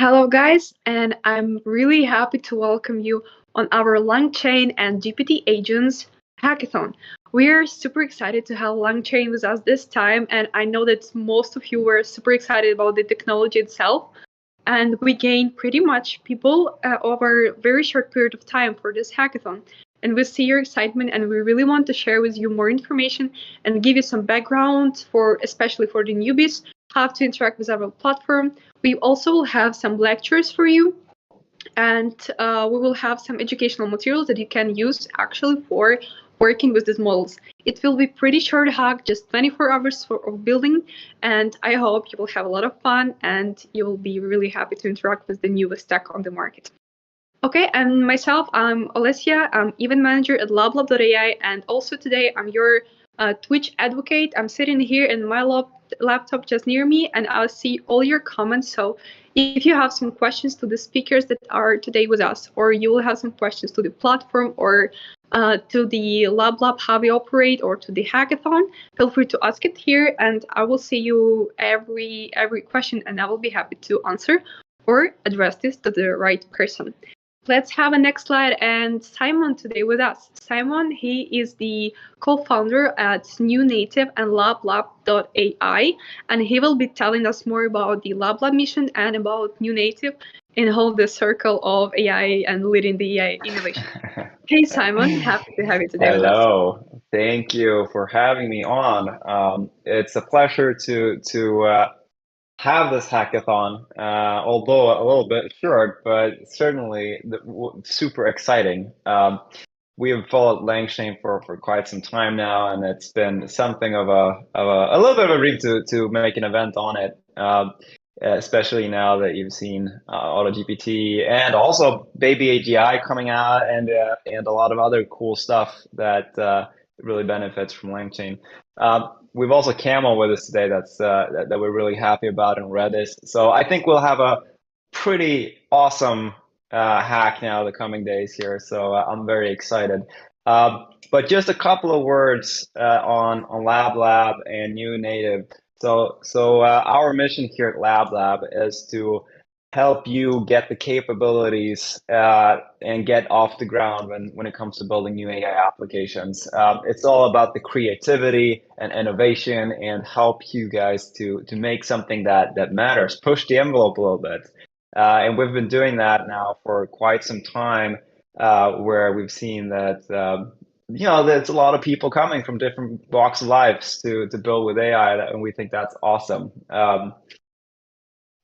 Hello, guys, and I'm really happy to welcome you on our LangChain and GPT Agents Hackathon. We're super excited to have LangChain with us this time, and I know that most of you were super excited about the technology itself. And we gained pretty much people over a very short period of time for this hackathon. And we see your excitement, and we really want to share with you more information and give you some background for, especially for the newbies, how to interact with our platform. We also will have some lectures for you, and we will have some educational materials that you can use actually for working with these models. It will be pretty short hack, just 24 hours of building, and I hope you will have a lot of fun and you will be really happy to interact with the newest tech on the market. Okay, and myself, I'm Alessia. I'm event manager at lablab.ai, and also today I'm your Twitch advocate. I'm sitting here in my laptop just near me, and I'll see all your comments. So if you have some questions to the speakers that are today with us, or you will have some questions to the platform or to the LabLab how we operate, or to the hackathon, feel free to ask it here, and I will see you every question, and I will be happy to answer or address this to the right person. Let's have a next slide, and Simon today with us. Simon, he is the co-founder at New Native and LabLab.ai, and he will be telling us more about the LabLab mission and about New Native in whole the circle of AI and leading the AI innovation. Hey Simon, happy to have you today with us. Hello, thank you for having me on. It's a pleasure to have this hackathon, although a little bit short, but certainly super exciting. We have followed LangChain for quite some time now, and it's been something of a little bit of a dream to make an event on it. Especially now that you've seen AutoGPT and also Baby AGI coming out, and a lot of other cool stuff that really benefits from LangChain. We've also Camel with us today. That we're really happy about, and Redis. So I think we'll have a pretty awesome hack now the coming days here. So I'm very excited. But just a couple of words on LabLab and New Native. So our mission here at LabLab is to help you get the capabilities and get off the ground when it comes to building new AI applications. It's all about the creativity and innovation, and help you guys to make something that matters, push the envelope a little bit. And we've been doing that now for quite some time, where we've seen that there's a lot of people coming from different walks of lives to build with AI, and we think that's awesome.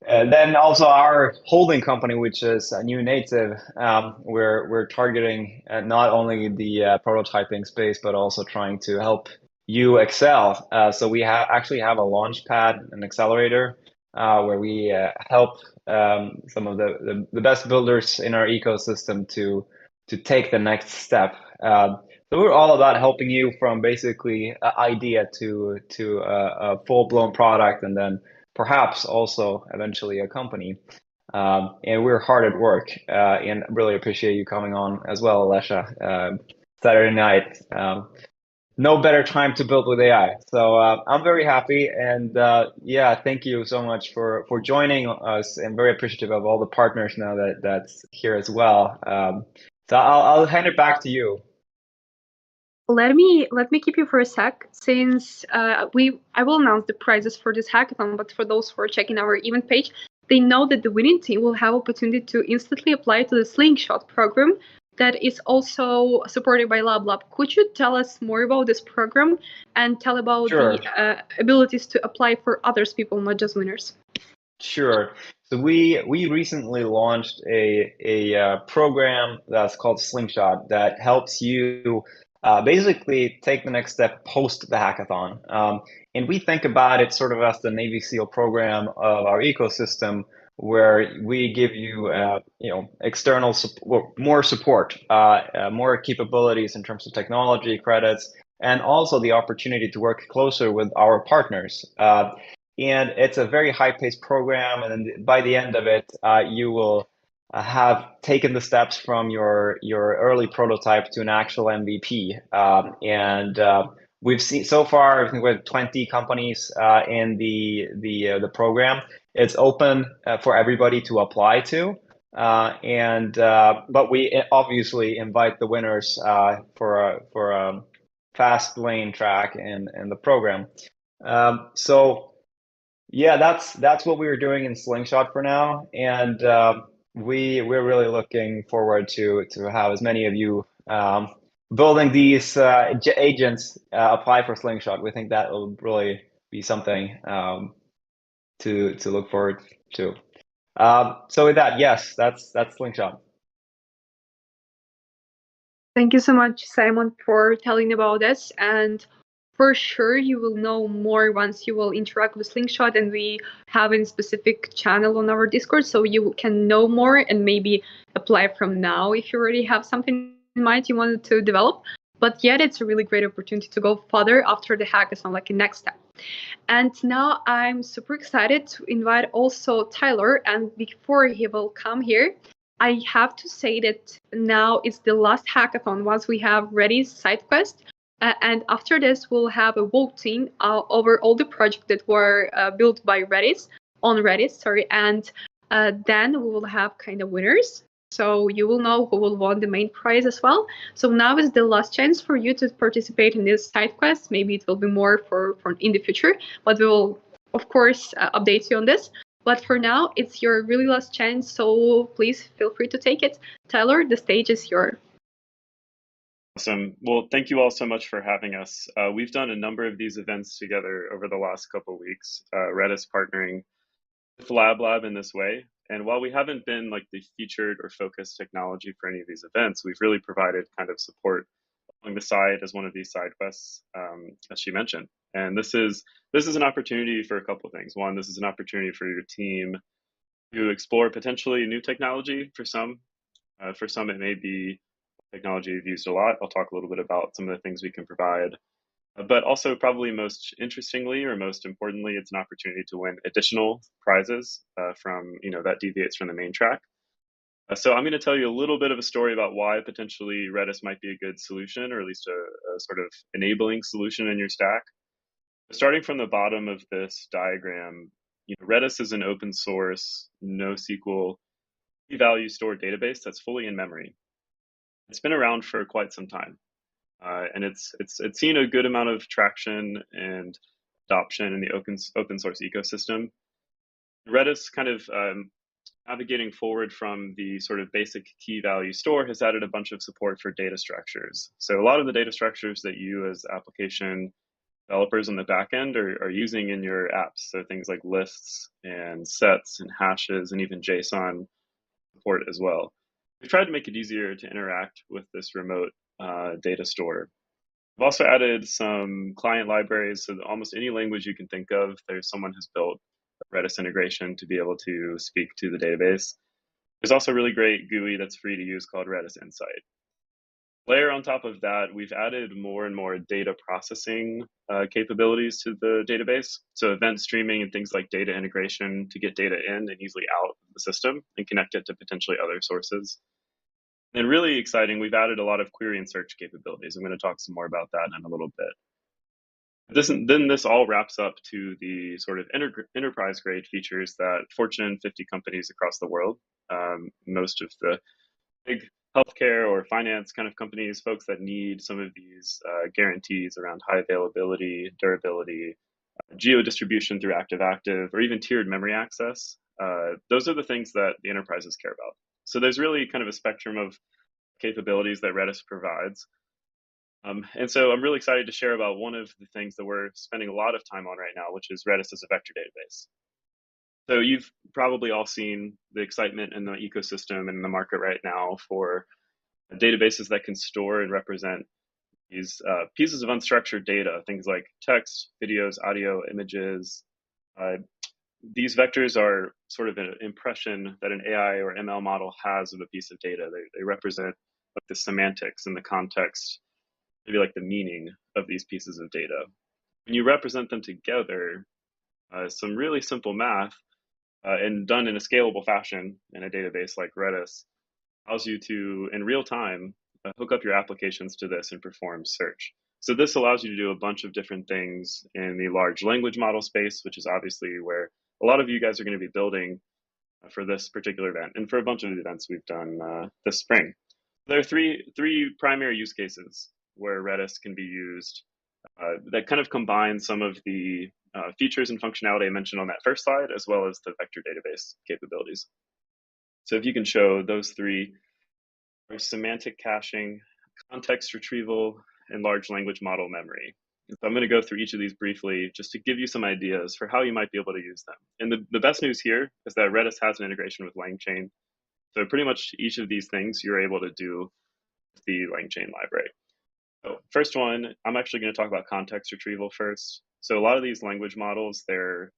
And then also our holding company, which is New Native, we're targeting not only the prototyping space, but also trying to help you excel. So we actually have a launch pad, an accelerator, where we help some of the best builders in our ecosystem to take the next step. So we're all about helping you from basically an idea to a full-blown product, and then perhaps also eventually a company. And we're hard at work, and really appreciate you coming on as well, Alessia. Saturday night, no better time to build with AI. So I'm very happy, and thank you so much for joining us, and very appreciative of all the partners now that's here as well. So I'll hand it back to you. Let me keep you for a sec, since I will announce the prizes for this hackathon. But for those who are checking our event page, they know that the winning team will have opportunity to instantly apply to the Slingshot program that is also supported by LabLab. Could you tell us more about this program and tell about the abilities to apply for others people, not just winners? Sure. So we recently launched a program that's called Slingshot that helps you basically take the next step post the hackathon. And we think about it sort of as the Navy SEAL program of our ecosystem, where we give you external support, more support, more capabilities in terms of technology credits, and also the opportunity to work closer with our partners. And it's a very high-paced program, and by the end of it, you will have taken the steps from your early prototype to an actual MVP. We've seen so far, I think we have 20 companies in the program. it's open for everybody to apply to. But we obviously invite the winners for a fast lane track in the program. So yeah, that's what we were doing in Slingshot for now, and we're really looking forward to have as many of you building these agents apply for Slingshot. We think that will really be something to look forward to. So with that, yes, that's Slingshot. Thank you so much, Simon, for telling about this. And for sure, you will know more once you will interact with Slingshot, and we have a specific channel on our Discord, so you can know more and maybe apply from now if you already have something in mind you wanted to develop. But yet, it's a really great opportunity to go further after the hackathon, like a next step. And now I'm super excited to invite also Tyler. And before he will come here, I have to say that now it's the last hackathon once we have Redis side quest. And after this, we'll have a voting over all the projects that were built by Redis, on Redis, sorry. And then we will have kind of winners. So you will know who will win the main prize as well. So now is the last chance for you to participate in this side quest. Maybe it will be more for in the future, but we will, of course, update you on this. But for now, it's your really last chance, so please feel free to take it. Tyler, the stage is yours. Awesome. Well, thank you all so much for having us. We've done a number of these events together over the last couple of weeks, Redis partnering with LabLab in this way. And while we haven't been like the featured or focused technology for any of these events, we've really provided kind of support along the side as one of these side quests, as she mentioned. And this is an opportunity for a couple of things. One, this is an opportunity for your team to explore potentially new technology for some. For some, it may be technology you've used a lot. I'll talk a little bit about some of the things we can provide. But also, probably most interestingly or most importantly, it's an opportunity to win additional prizes from that deviates from the main track. So I'm going to tell you a little bit of a story about why potentially Redis might be a good solution, or at least a sort of enabling solution in your stack. Starting from the bottom of this diagram, Redis is an open source, NoSQL key-value stored database that's fully in memory. It's been around for quite some time, and it's seen a good amount of traction and adoption in the open source ecosystem. Redis kind of navigating forward from the sort of basic key value store has added a bunch of support for data structures. So a lot of the data structures that you as application developers on the back end are using in your apps. So things like lists and sets and hashes and even JSON support as well. We've tried to make it easier to interact with this remote data store. We've also added some client libraries, so almost any language you can think of, there's someone who's built a Redis integration to be able to speak to the database. There's also a really great GUI that's free to use called Redis Insight. Layer on top of that, we've added more and more data processing capabilities to the database. So event streaming and things like data integration to get data in and easily out of the system and connect it to potentially other sources. And really exciting, we've added a lot of query and search capabilities. I'm going to talk some more about that in a little bit. Then this all wraps up to the sort of enterprise grade features that Fortune 50 companies across the world, most of the big healthcare or finance kind of companies, folks that need some of these guarantees around high availability, durability, geo-distribution through active-active, or even tiered memory access. Those are the things that the enterprises care about. So there's really kind of a spectrum of capabilities that Redis provides. And so I'm really excited to share about one of the things that we're spending a lot of time on right now, which is Redis as a vector database. So you've probably all seen the excitement in the ecosystem and in the market right now for databases that can store and represent these pieces of unstructured data, things like text, videos, audio, images. These vectors are sort of an impression that an AI or ML model has of a piece of data. They represent like the semantics and the context, maybe like the meaning of these pieces of data. When you represent them together, some really simple math and done in a scalable fashion in a database like Redis allows you to, in real time, hook up your applications to this and perform search. So this allows you to do a bunch of different things in the large language model space, which is obviously where a lot of you guys are going to be building for this particular event and for a bunch of the events we've done this spring. There are three primary use cases where Redis can be used that kind of combine some of the features and functionality I mentioned on that first slide, as well as the vector database capabilities. So if you can show those three are semantic caching, context retrieval, and large language model memory. So I'm going to go through each of these briefly just to give you some ideas for how you might be able to use them. And the best news here is that Redis has an integration with LangChain. So pretty much each of these things you're able to do with the LangChain library. So first one, I'm actually going to talk about context retrieval first. So a lot of these language models, they're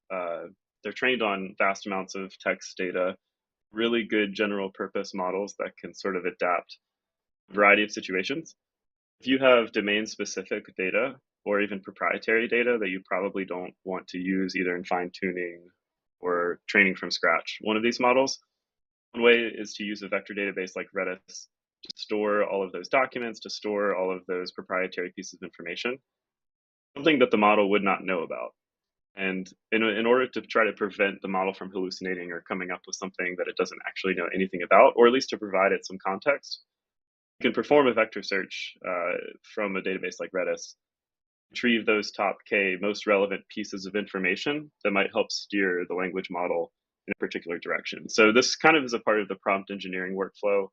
trained on vast amounts of text data, really good general purpose models that can sort of adapt a variety of situations. If you have domain specific data or even proprietary data that you probably don't want to use either in fine tuning or training from scratch one of these models, one way is to use a vector database like Redis to store all of those documents, to store all of those proprietary pieces of information, something that the model would not know about. And in order to try to prevent the model from hallucinating or coming up with something that it doesn't actually know anything about, or at least to provide it some context, you can perform a vector search from a database like Redis, retrieve those top K most relevant pieces of information that might help steer the language model in a particular direction. So this kind of is a part of the prompt engineering workflow.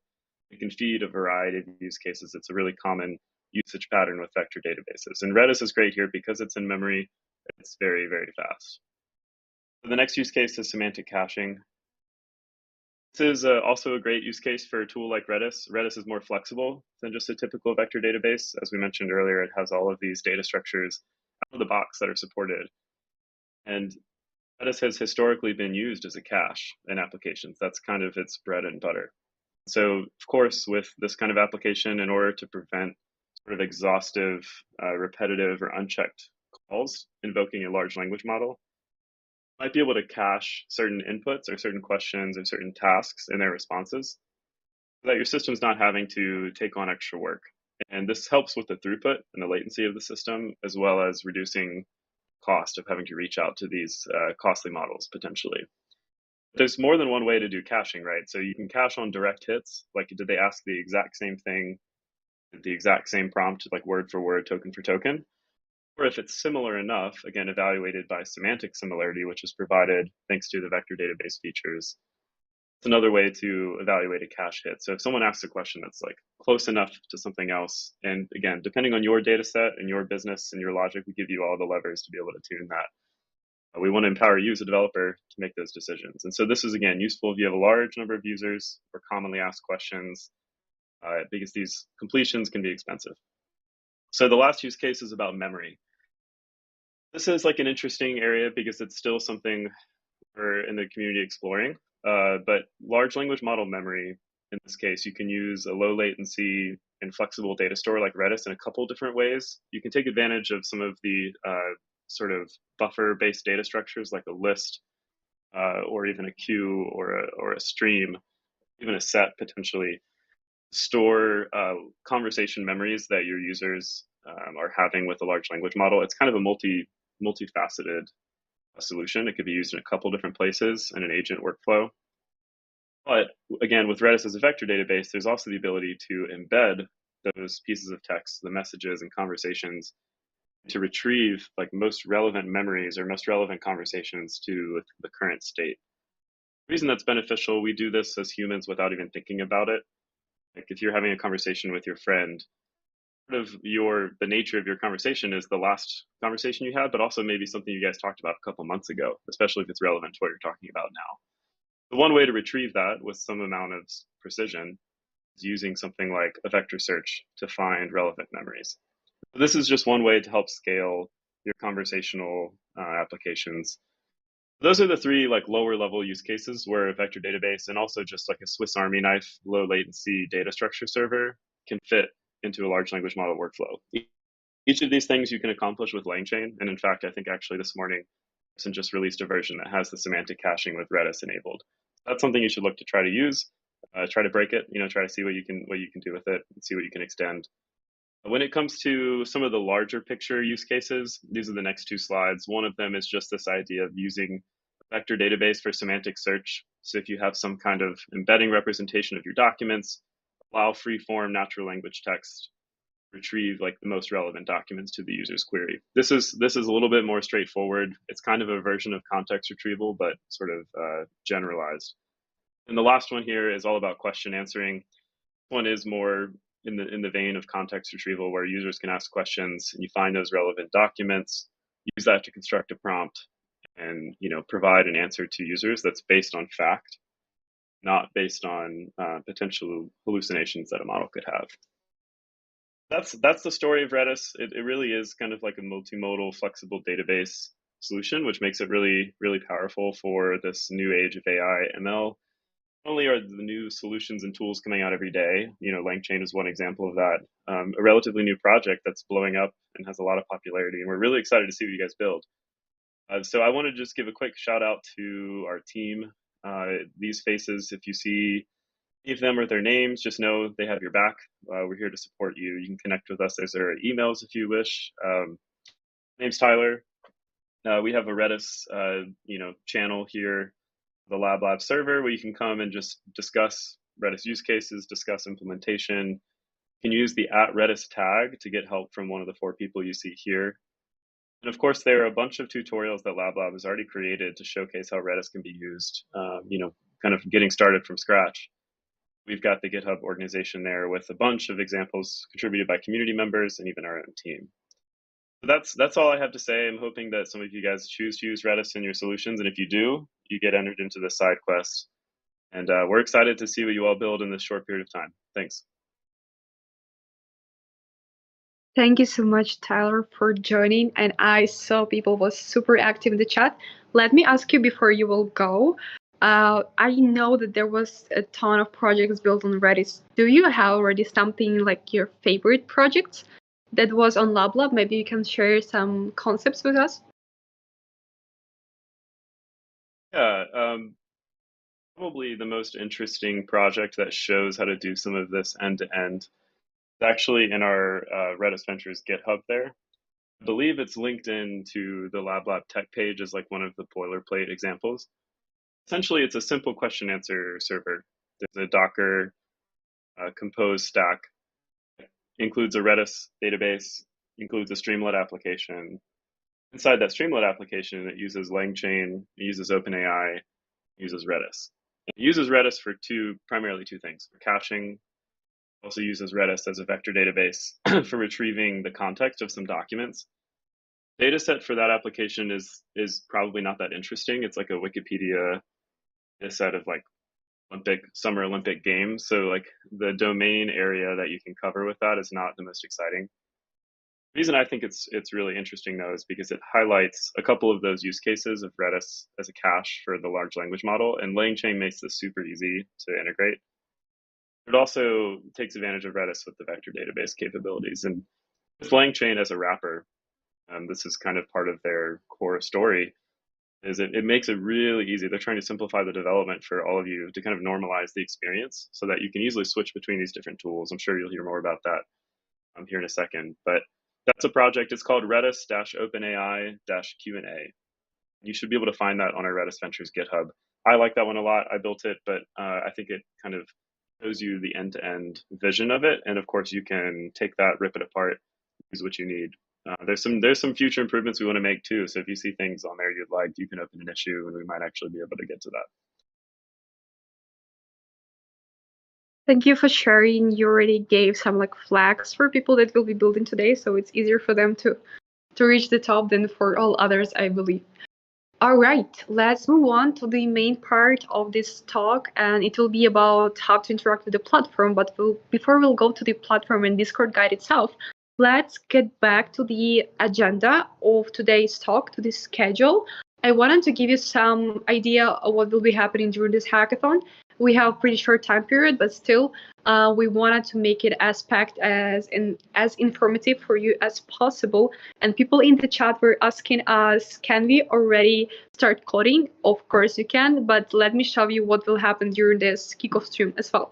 It can feed a variety of use cases. It's a really common usage pattern with vector databases. And Redis is great here because it's in memory. It's very, very fast. So the next use case is semantic caching. This is also a great use case for a tool like Redis. Redis is more flexible than just a typical vector database. As we mentioned earlier, it has all of these data structures out of the box that are supported. And Redis has historically been used as a cache in applications. That's kind of its bread and butter. So, of course, with this kind of application, in order to prevent sort of exhaustive, repetitive, or unchecked calls invoking a large language model, you might be able to cache certain inputs or certain questions or certain tasks in their responses so that your system's not having to take on extra work. And this helps with the throughput and the latency of the system, as well as reducing cost of having to reach out to these costly models potentially. There's more than one way to do caching, right? So you can cache on direct hits, like did they ask the exact same thing, the exact same prompt, like word for word, token for token? Or if it's similar enough, again, evaluated by semantic similarity, which is provided thanks to the vector database features. It's another way to evaluate a cache hit. So if someone asks a question that's like close enough to something else, and again, depending on your data set and your business and your logic, we give you all the levers to be able to tune that. We want to empower you as a developer to make those decisions. And so this is, again, useful if you have a large number of users or commonly asked questions, because these completions can be expensive. So the last use case is about memory. This is like an interesting area because it's still something we're in the community exploring. But large language model memory, in this case, you can use a low latency and flexible data store like Redis in a couple different ways. You can take advantage of some of the sort of buffer-based data structures like a list or even a queue or a stream, even a set potentially, store conversation memories that your users are having with a large language model. It's kind of a multifaceted solution. It could be used in a couple different places in an agent workflow. But again, with Redis as a vector database, there's also the ability to embed those pieces of text, the messages and conversations, to retrieve like most relevant memories or most relevant conversations to the current state. The reason that's beneficial, we do this as humans without even thinking about it. Like if you're having a conversation with your friend, part of the nature of your conversation is the last conversation you had, but also maybe something you guys talked about a couple months ago, especially if it's relevant to what you're talking about now. The one way to retrieve that with some amount of precision is using something like a vector search to find relevant memories. This is just one way to help scale your conversational applications. Those are the three like lower level use cases where a vector database and also just like a Swiss Army knife, low latency data structure server can fit into a large language model workflow. Each of these things you can accomplish with LangChain. And in fact, I think actually this morning, Person just released a version that has the semantic caching with Redis enabled. That's something you should look to try to use, try to break it, try to see what you can do with it and see what you can extend. When it comes to some of the larger picture use cases, these are the next two slides. One of them is just this idea of using vector database for semantic search. So if you have some kind of embedding representation of your documents, allow free-form natural language text, retrieve like the most relevant documents to the user's query. This is a little bit more straightforward. It's kind of a version of context retrieval, but sort of generalized. And the last one here is all about question answering. This one is more in the vein of context retrieval, where users can ask questions and you find those relevant documents, use that to construct a prompt, and provide an answer to users that's based on fact, not based on potential hallucinations that a model could have. That's the story of Redis. It really is kind of like a multimodal, flexible database solution, which makes it really, really powerful for this new age of AI, ML. Not only are the new solutions and tools coming out every day, LangChain is one example of that, a relatively new project that's blowing up and has a lot of popularity, and we're really excited to see what you guys build. So I want to just give a quick shout out to our team. These faces, if you see any of them or their names, just know they have your back. We're here to support you. You can connect with us. There's our emails if you wish. Name's Tyler. We have a Redis, channel here, the LabLab server, where you can come and just discuss Redis use cases, discuss implementation. You can use the @Redis tag to get help from one of the 4 people you see here. And of course, there are a bunch of tutorials that LabLab has already created to showcase how Redis can be used, kind of getting started from scratch. We've got the GitHub organization there with a bunch of examples contributed by community members and even our own team. So that's all I have to say. I'm hoping that some of you guys choose to use Redis in your solutions. And if you do, you get entered into the side quest. And we're excited to see what you all build in this short period of time. Thanks. Thank you so much, Tyler, for joining. And I saw people was super active in the chat. Let me ask you before you will go. I know that there was a ton of projects built on Redis. Do you have already something like your favorite projects that was on LabLab? Maybe you can share some concepts with us. Yeah, probably the most interesting project that shows how to do some of this end-to-end is actually in our Redis Ventures GitHub there. I believe it's linked into the LabLab tech page as like one of the boilerplate examples. Essentially, it's a simple question answer server. There's a Docker compose stack. Includes a Redis database, includes a Streamlit application. Inside that Streamlit application, it uses LangChain, it uses OpenAI, it uses Redis. It uses Redis for primarily two things. For caching, it also uses Redis as a vector database for retrieving the context of some documents. Data set for that application is probably not that interesting. It's like a Wikipedia data set of like Summer Olympic Games. So like the domain area that you can cover with that is not the most exciting. The reason I think it's really interesting though is because it highlights a couple of those use cases of Redis as a cache for the large language model, and LangChain makes this super easy to integrate. It also takes advantage of Redis with the vector database capabilities, and with LangChain as a wrapper, this is kind of part of their core story, is it makes it really easy. They're trying to simplify the development for all of you to kind of normalize the experience so that you can easily switch between these different tools. I'm sure you'll hear more about that here in a second, but that's a project. It's called Redis-OpenAI-Q&A. You should be able to find that on our Redis Ventures GitHub. I like that one a lot. I built it, but I think it kind of shows you the end-to-end vision of it. And of course, you can take that, rip it apart, use what you need. There's some future improvements we want to make too. So if you see things on there you'd like, you can open an issue and we might actually be able to get to that. Thank you for sharing. You already gave some like flags for people that will be building today, so it's easier for them to reach the top than for all others, I believe. All right, let's move on to the main part of this talk, and it will be about how to interact with the platform. But before we'll go to the platform and Discord guide itself, let's get back to the agenda of today's talk, to the schedule. I wanted to give you some idea of what will be happening during this hackathon. We have a pretty short time period, but still, We wanted to make it as packed as informative for you as possible. And people in the chat were asking us, can we already start coding? Of course you can, but let me show you what will happen during this kickoff stream as well.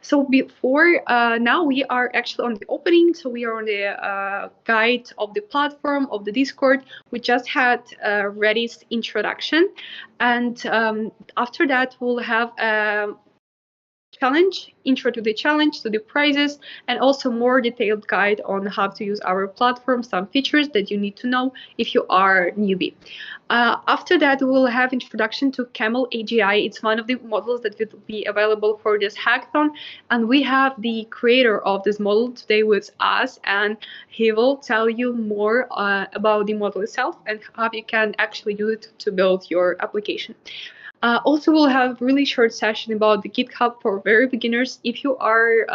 So before now we are actually on the opening, so we are on the guide of the platform of the Discord. We just had Reddy's introduction, and after that we'll have challenge, intro to the challenge, to the prizes, and also more detailed guide on how to use our platform, some features that you need to know if you are newbie. After that, we'll have introduction to Camel AGI. It's one of the models that will be available for this hackathon, and we have the creator of this model today with us, and he will tell you more about the model itself and how you can actually use it to build your application. Also, we'll have really short session about the GitHub for very beginners. If you are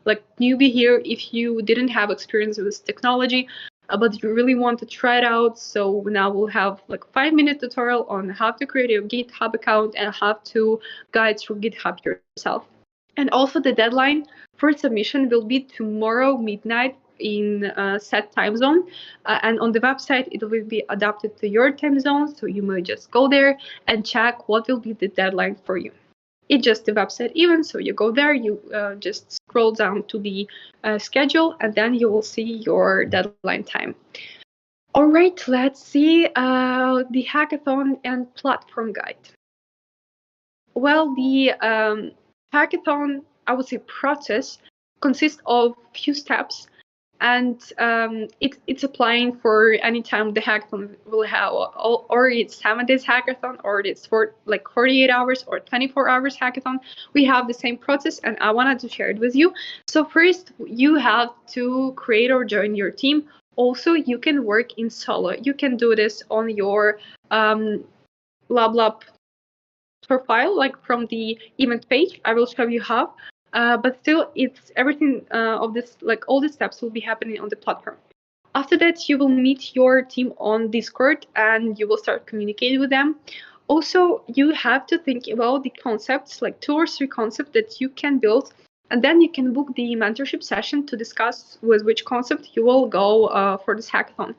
like newbie here, if you didn't have experience with this technology, but you really want to try it out, so now we'll have like 5-minute tutorial on how to create a GitHub account and how to guide through GitHub yourself. And also the deadline for submission will be tomorrow midnight in a set time zone, and on the website it will be adapted to your time zone, so you may just go there and check what will be the deadline for you. It's just the website event, so you go there, you just scroll down to the schedule, and then you will see your deadline time. All right, let's see the hackathon and platform guide. Well, the hackathon, I would say, process consists of few steps, and it's applying for any time the hackathon will have, or it's 7 days hackathon, or it's for like 48 hours or 24 hours hackathon. We have the same process, and I wanted to share it with you. So first, you have to create or join your team. Also, you can work in solo. You can do this on your LabLab profile, like from the event page. I will show you how. But still, it's everything of this, like all the steps will be happening on the platform. After that, you will meet your team on Discord and you will start communicating with them. Also, you have to think about the concepts, like 2 or 3 concepts that you can build, and then you can book the mentorship session to discuss with which concept you will go for this hackathon.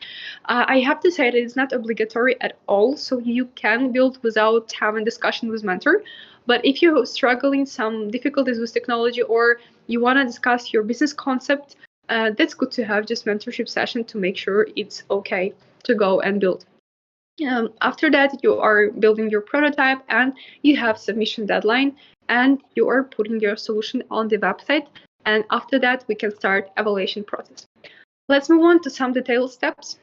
I have to say that it's not obligatory at all, so you can build without having discussion with mentor. But if you're struggling some difficulties with technology, or you want to discuss your business concept, that's good to have just mentorship session to make sure it's okay to go and build. After that, you are building your prototype and you have submission deadline, and you are putting your solution on the website. And after that, we can start evaluation process. Let's move on to some detailed steps.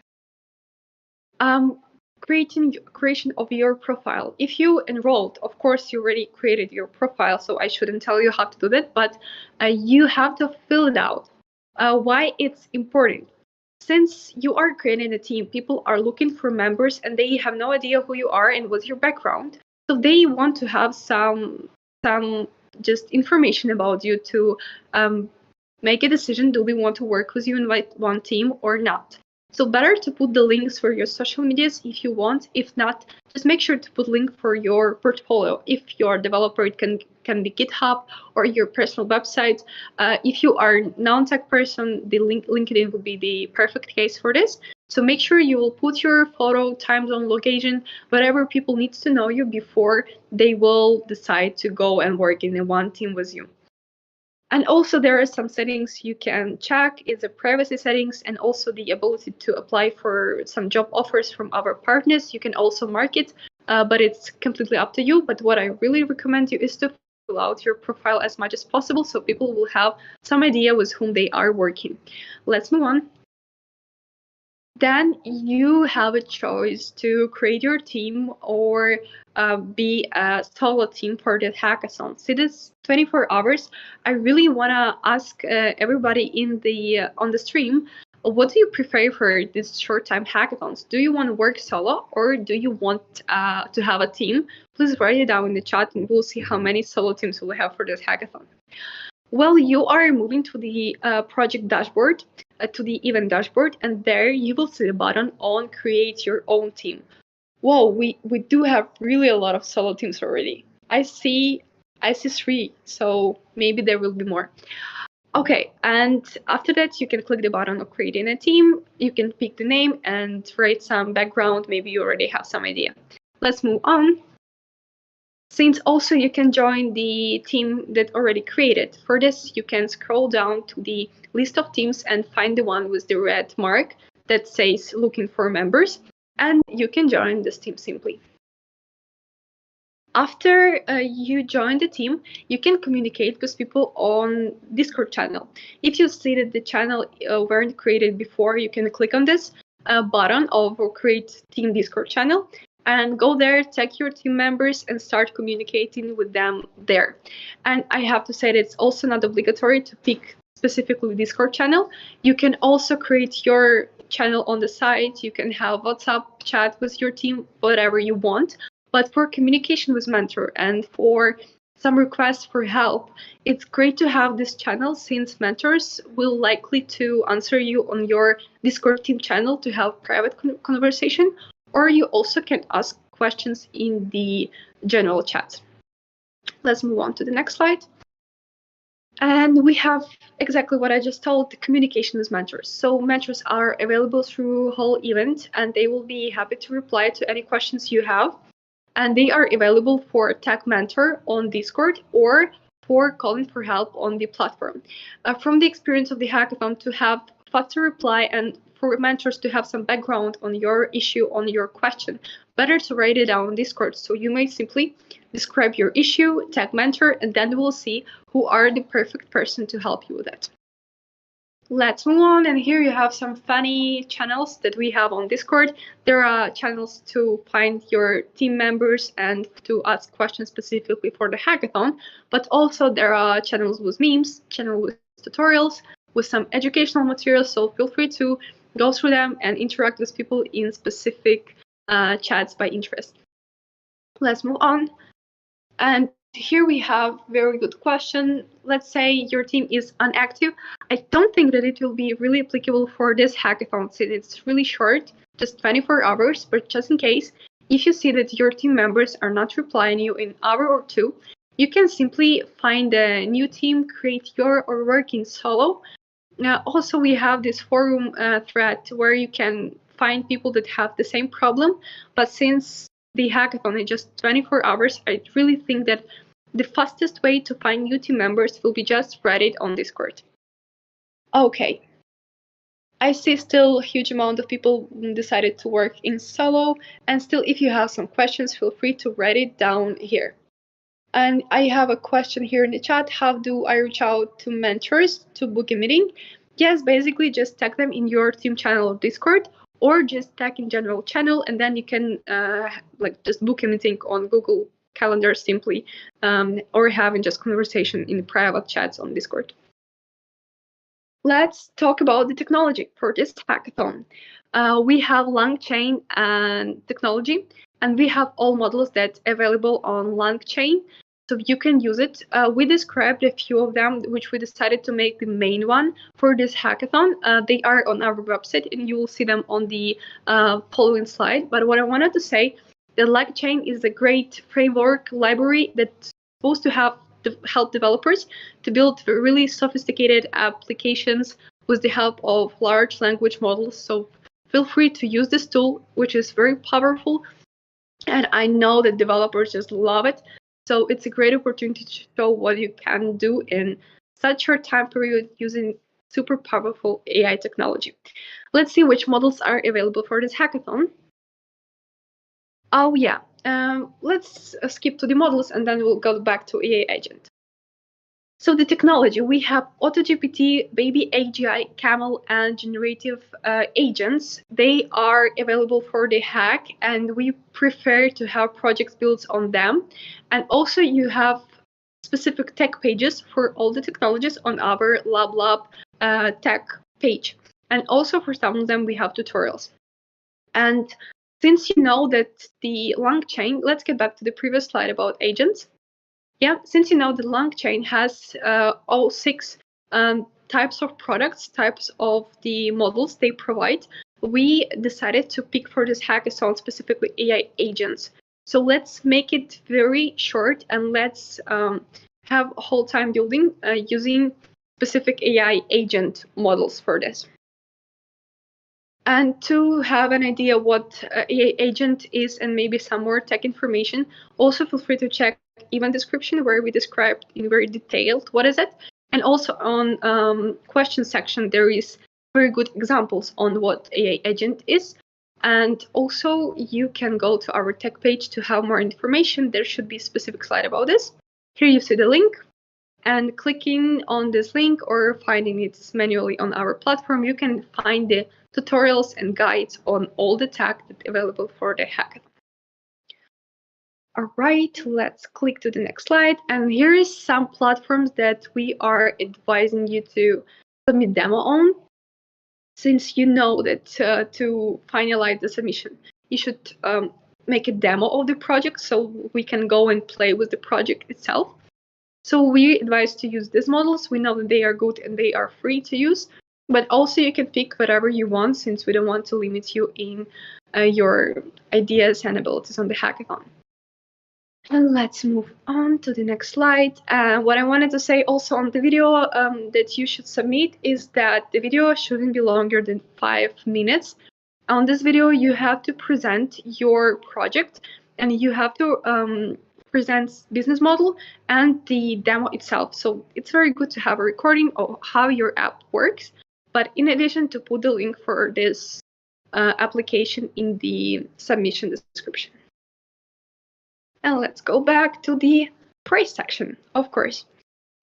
Creation of your profile. If you enrolled, of course, you already created your profile, so I shouldn't tell you how to do that, but you have to fill it out. Why it's important? Since you are creating a team, people are looking for members and they have no idea who you are and what's your background. So they want to have some just information about you to make a decision. Do we want to work with you in one team or not? So better to put the links for your social medias if you want. If not, just make sure to put link for your portfolio. If you're a developer, it can be GitHub or your personal website. If you are non-tech person, the LinkedIn would be the perfect case for this. So make sure you will put your photo, time zone, location, whatever people need to know you before they will decide to go and work in one team with you. And also there are some settings you can check. It's the privacy settings and also the ability to apply for some job offers from our partners. You can also mark it, but it's completely up to you. But what I really recommend you is to fill out your profile as much as possible so people will have some idea with whom they are working. Let's move on. Then you have a choice to create your team or be a solo team for the hackathon. So this 24 hours, I really want to ask everybody in on the stream, what do you prefer for these short-time hackathons? Do you want to work solo or do you want to have a team? Please write it down in the chat and we'll see how many solo teams we'll have for this hackathon. Well, you are moving to the project dashboard, to the event dashboard, and there you will see the button on create your own team. Whoa, we do have really a lot of solo teams already. I see I see 3, so maybe there will be more. Okay, and after that, you can click the button of creating a team. You can pick the name and write some background. Maybe you already have some idea. Let's move on. Since also you can join the team that already created. For this, you can scroll down to the list of teams and find the one with the red mark that says looking for members, and you can join this team simply. After you join the team, you can communicate with people on Discord channel. If you see that the channel weren't created before, you can click on this button of create team Discord channel and go there, tag your team members and start communicating with them there. And I have to say that it's also not obligatory to pick specifically Discord channel. You can also create your channel on the site. You can have WhatsApp chat with your team, whatever you want. But for communication with mentor and for some requests for help, it's great to have this channel since mentors will likely to answer you on your Discord team channel to have private conversation, or you also can ask questions in the general chat. Let's move on to the next slide. And we have exactly what I just told, the communication with mentors. So mentors are available through whole event and they will be happy to reply to any questions you have. And they are available for tag mentor on Discord or for calling for help on the platform. From the experience of the hackathon, to have faster reply and for mentors to have some background on your issue, on your question, better to write it down on Discord. So you may simply describe your issue, tag mentor, and then we'll see who are the perfect person to help you with it. Let's move on, and here you have some funny channels that we have on Discord. There are channels to find your team members and to ask questions specifically for the hackathon, but also there are channels with memes, channels with tutorials, with some educational materials, so feel free to go through them and interact with people in specific chats by interest. Let's move on. And here we have very good question. Let's say your team is inactive. I don't think that it will be really applicable for this hackathon since it's really short, just 24 hours, but just in case, if you see that your team members are not replying you in an hour or two, you can simply find a new team, create your or work in solo. Also, we have this forum thread where you can find people that have the same problem, but since the hackathon is just 24 hours, I really think that the fastest way to find new team members will be just write it on Discord. Okay. I see still a huge amount of people decided to work in solo, and still if you have some questions, feel free to write it down here. And I have a question here in the chat. How do I reach out to mentors to book a meeting? Yes, basically just tag them in your team channel of Discord, or just tag in general channel, and then you can just book a meeting on Google Calendar simply, or having just conversation in private chats on Discord. Let's talk about the technology for this hackathon. We have LangChain and technology, and we have all models that are available on LangChain, so you can use it. We described a few of them, which we decided to make the main one for this hackathon. They are on our website, and you will see them on the following slide. But what I wanted to say, the LangChain is a great framework library that's supposed to help developers to build really sophisticated applications with the help of large language models. So feel free to use this tool, which is very powerful. And I know that developers just love it. So it's a great opportunity to show what you can do in such short time period using super powerful AI technology. Let's see which models are available for this hackathon. Oh yeah, let's skip to the models and then we'll go back to AI agent. So the technology, we have AutoGPT, Baby AGI, Camel, and generative agents. They are available for the hack, and we prefer to have projects built on them. And also you have specific tech pages for all the technologies on our lab tech page. And also for some of them, we have tutorials. And since you know that the LangChain, let's get back to the previous slide about agents. Yeah, since you know the LangChain has all 6 types of products, types of the models they provide, we decided to pick for this hackathon specifically AI agents. So let's make it very short, and let's have a whole time building using specific AI agent models for this. And to have an idea what AI agent is and maybe some more tech information, also feel free to check event description where we described in very detailed what is it. And also on question section, there is very good examples on what AI agent is. And also you can go to our tech page to have more information. There should be a specific slide about this. Here you see the link. And clicking on this link or finding it manually on our platform, you can find the tutorials and guides on all the tech that's available for the hackathon. All right, let's click to the next slide. And here is some platforms that we are advising you to submit demo on. Since you know that to finalize the submission, you should make a demo of the project so we can go and play with the project itself. So we advise to use these models. We know that they are good and they are free to use, but also you can pick whatever you want since we don't want to limit you in your ideas and abilities on the hackathon. And let's move on to the next slide. What I wanted to say also on the video that you should submit is that the video shouldn't be longer than 5 minutes. On this video, you have to present your project and you have to present business model and the demo itself. So it's very good to have a recording of how your app works, but in addition to put the link for this application in the submission description. And let's go back to the price section, of course.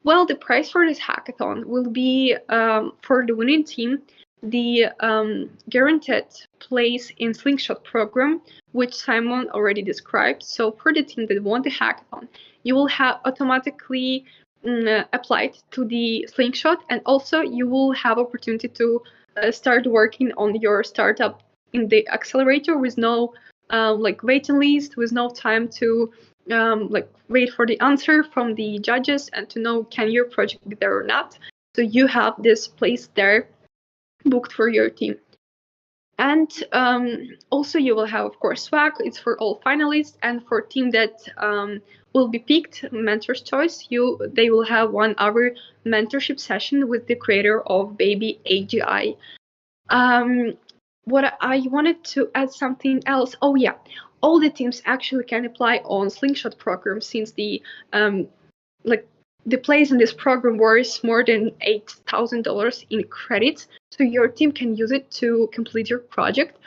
Well, the price for this hackathon will be for the winning team, the guaranteed place in Slingshot program, which Simon already described. So for the team that won the hackathon, you will have automatically applied to the Slingshot, and also you will have opportunity to start working on your startup in the accelerator with no waiting list, with no time to wait for the answer from the judges and to know can your project be there or not. So you have this place there booked for your team. And also you will have, of course, swag. It's for all finalists, and for team that will be picked, mentor's choice, they will have 1 hour mentorship session with the creator of Baby AGI. What I wanted to add something else. Oh yeah, all the teams actually can apply on Slingshot program since the place in this program worth more than $8,000 in credits. So your team can use it to complete your project.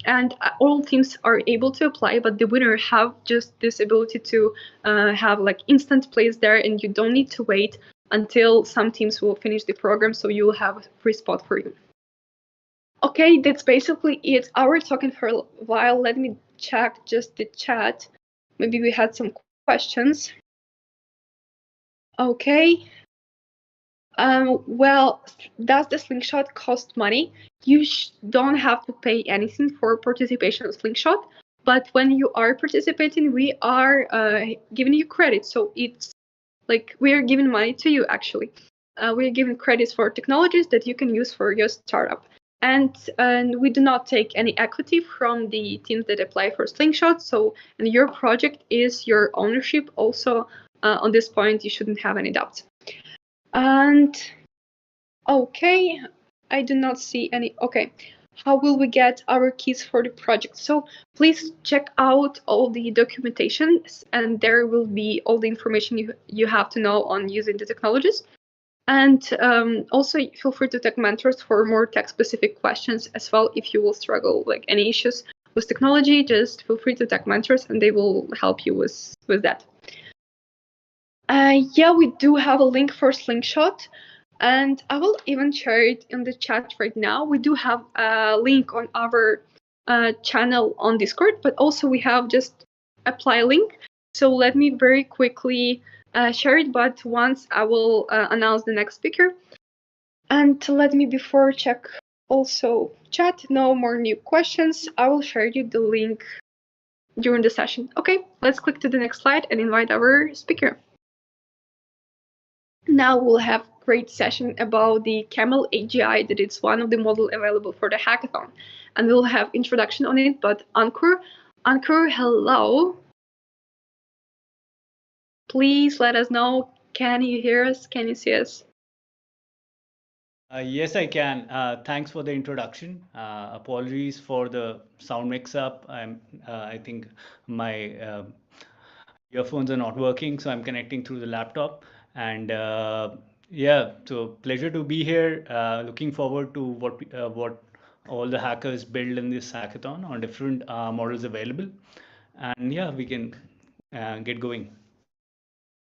And all teams are able to apply, but the winner have just this ability to have instant place there, and you don't need to wait until some teams will finish the program, so you will have a free spot for you. Okay, that's basically it. I was talking for a while. Let me check just the chat. Maybe we had some questions. Okay. Well, does the Slingshot cost money? You don't have to pay anything for participation in Slingshot, but when you are participating, we are giving you credit. So it's we are giving money to you, actually. We are giving credits for technologies that you can use for your startup. And we do not take any equity from the teams that apply for Slingshot. So and your project is your ownership. Also, on this point, you shouldn't have any doubts. And okay, I do not see any. Okay, how will we get our keys for the project? So please check out all the documentation, and there will be all the information you have to know on using the technologies. And also feel free to tag mentors for more tech-specific questions as well. If you will struggle any issues with technology, just feel free to tag mentors and they will help you with that. Yeah, we do have a link for Slingshot, and I will even share it in the chat right now. We do have a link on our channel on Discord, but also we have just apply link. So let me very quickly share it, but once I will announce the next speaker. And let me before check also chat, no more new questions. I will share you the link during the session. Okay, let's click to the next slide and invite our speaker. Now we'll have a great session about the Camel AGI, that it's one of the models available for the hackathon. And we'll have introduction on it, but Ankur, hello. Please let us know. Can you hear us? Can you see us? Yes, I can. Thanks for the introduction. Apologies for the sound mix-up. I think my earphones are not working, so I'm connecting through the laptop. And yeah, so pleasure to be here. Looking forward to what all the hackers build in this hackathon on different models available. And yeah, we can get going.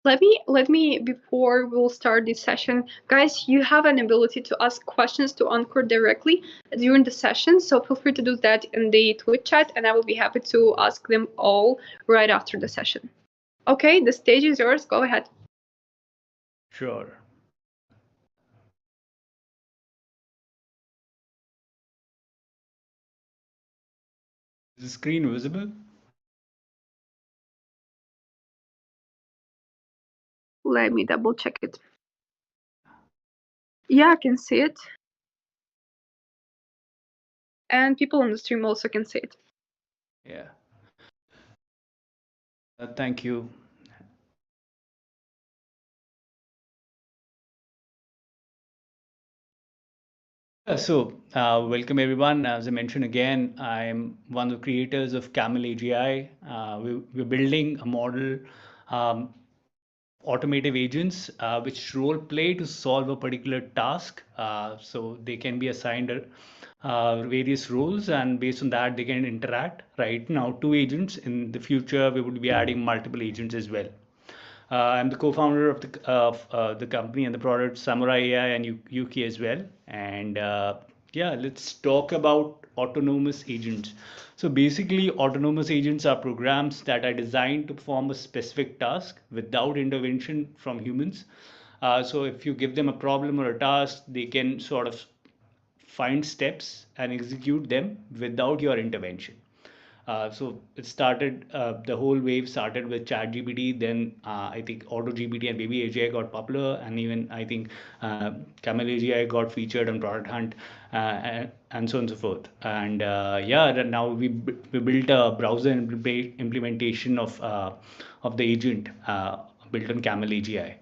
Let me before we'll start this session, guys, you have an ability to ask questions to Encore directly during the session, so feel free to do that in the Twitch chat, and I will be happy to ask them all right after the session. Okay, the stage is yours. Go ahead. Sure. Is the screen visible? Let me double check it. Yeah, I can see it. And people on the stream also can see it. Yeah. Thank you. Welcome everyone. As I mentioned again, I'm one of the creators of Camel AGI. We're building a model, automative agents, which role play to solve a particular task. So they can be assigned various roles, and based on that, they can interact. Right now, 2 agents. In the future, we would be adding multiple agents as well. I'm the co-founder of the company and the product Samurai AI and Yuki as well. And yeah, let's talk about autonomous agents. So basically, autonomous agents are programs that are designed to perform a specific task without intervention from humans. So if you give them a problem or a task, they can sort of find steps and execute them without your intervention. So it started, the whole wave started with ChatGPT. Then I think AutoGPT and Baby AGI got popular, and even I think Camel AGI got featured on Product Hunt, and so on and so forth. And yeah, now we built a browser implementation of the agent built on Camel AGI.